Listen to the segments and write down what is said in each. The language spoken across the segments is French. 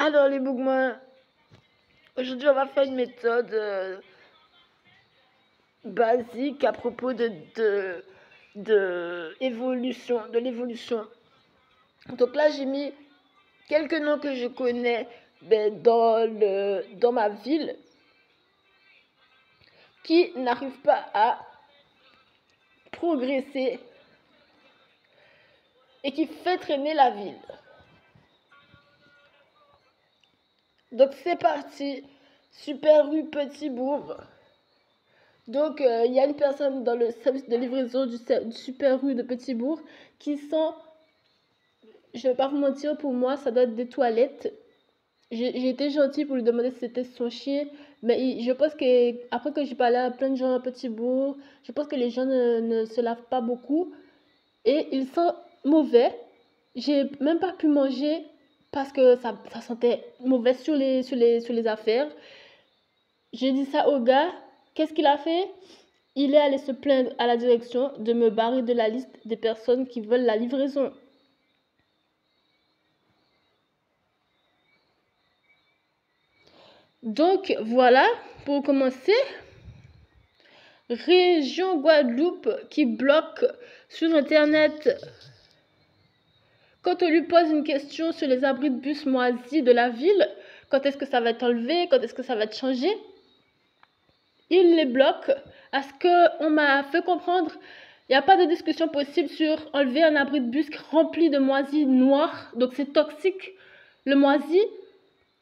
Alors les bougmans, aujourd'hui on va faire une méthode basique à propos de l'évolution. Donc là j'ai mis quelques noms que je connais dans ma ville qui n'arrivent pas à progresser et qui fait traîner la ville. Donc c'est parti, Super Rue Petit Bourg. Donc il y a une personne dans le service de livraison du Super Rue de Petit Bourg qui sent, je vais pas vous mentir, pour moi ça doit être des toilettes. J'ai été gentille pour lui demander si c'était son chien, mais je pense que après que j'ai parlé à plein de gens à Petit Bourg, je pense que les gens ne se lavent pas beaucoup et il sent mauvais. J'ai même pas pu manger parce que ça sentait mauvais sur les affaires. J'ai dit ça au gars. Qu'est-ce qu'il a fait? Il est allé se plaindre à la direction de me barrer de la liste des personnes qui veulent la livraison. Donc voilà, pour commencer, région Guadeloupe qui bloque sur Internet. Quand on lui pose une question sur les abris de bus moisis de la ville, quand est-ce que ça va être enlevé, quand est-ce que ça va être changé, il les bloque. À ce qu'on m'a fait comprendre, il n'y a pas de discussion possible sur enlever un abri de bus rempli de moisis noirs. Donc c'est toxique, le moisi.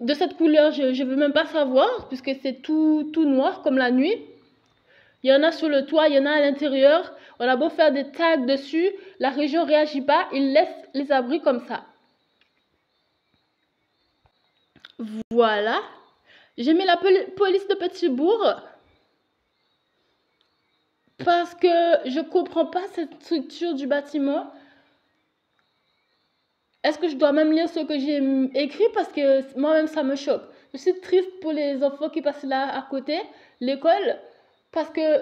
De cette couleur, je ne veux même pas savoir, puisque c'est tout noir comme la nuit. Il y en a sur le toit, il y en a à l'intérieur. On a beau faire des tags dessus, la région ne réagit pas, ils laissent les abris comme ça. Voilà. J'ai mis la police de Petit Bourg parce que je ne comprends pas cette structure du bâtiment. Est-ce que je dois même lire ce que j'ai écrit parce que moi-même ça me choque. Je suis triste pour les enfants qui passent là à côté, l'école, parce que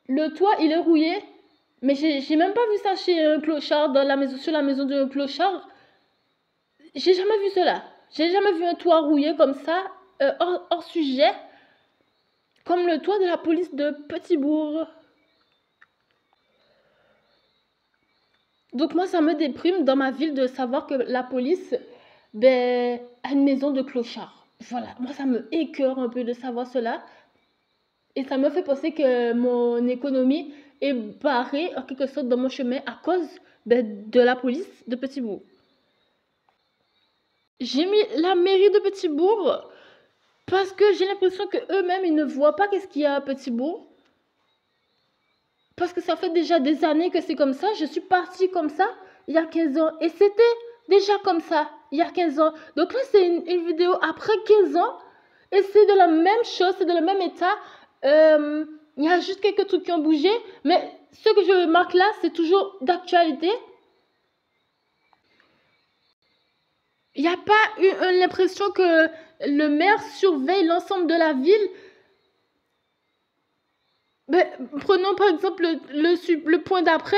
le toit il est rouillé, mais j'ai même pas vu ça chez un clochard sur la maison d'un clochard. J'ai jamais vu cela. J'ai jamais vu un toit rouillé comme ça, hors sujet, comme le toit de la police de Petit Bourg. Donc moi, ça me déprime dans ma ville de savoir que la police a une maison de clochard. Voilà, moi, ça me écœure un peu de savoir cela. Et ça me fait penser que mon économie est barrée en quelque sorte dans mon chemin à cause de la police de Petit Bourg. J'ai mis la mairie de Petit Bourg parce que j'ai l'impression qu'eux-mêmes, ils ne voient pas qu'est-ce qu'il y a à Petit Bourg. Parce que ça fait déjà des années que c'est comme ça. Je suis partie comme ça il y a 15 ans. Et c'était déjà comme ça il y a 15 ans. Donc là, c'est une vidéo après 15 ans. Et c'est de la même chose, c'est de le même état. Il y a juste quelques trucs qui ont bougé. Mais ce que je marque là, c'est toujours d'actualité. Il n'y a pas eu l'impression que le maire surveille l'ensemble de la ville. Mais prenons par exemple le point d'après.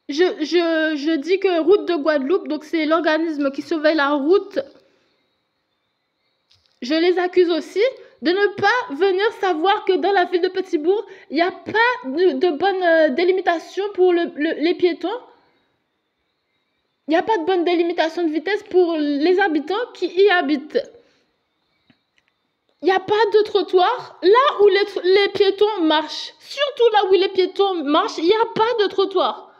Je dis que Route de Guadeloupe, donc c'est l'organisme qui surveille la route. Je les accuse aussi de ne pas venir savoir que dans la ville de Petit Bourg, il n'y a pas de bonne délimitation pour les piétons. Il n'y a pas de bonne délimitation de vitesse pour les habitants qui y habitent. Il n'y a pas de trottoir là où les piétons marchent. Surtout là où les piétons marchent, il n'y a pas de trottoir.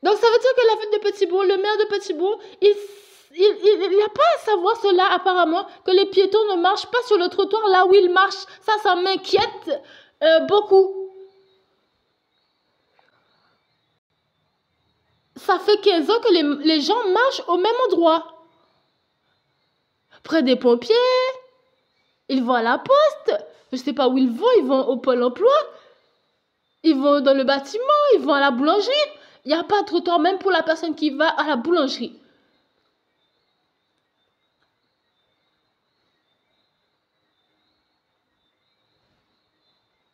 Donc ça veut dire que la ville de Petit Bourg, le maire de Petit Bourg, il n'a pas à savoir cela apparemment, que les piétons ne marchent pas sur le trottoir là où ils marchent. Ça m'inquiète beaucoup. Ça fait 15 ans que les gens marchent au même endroit. Près des pompiers, ils vont à la poste. Je ne sais pas où ils vont au pôle emploi. Ils vont dans le bâtiment, ils vont à la boulangerie. Il n'y a pas de trottoir même pour la personne qui va à la boulangerie.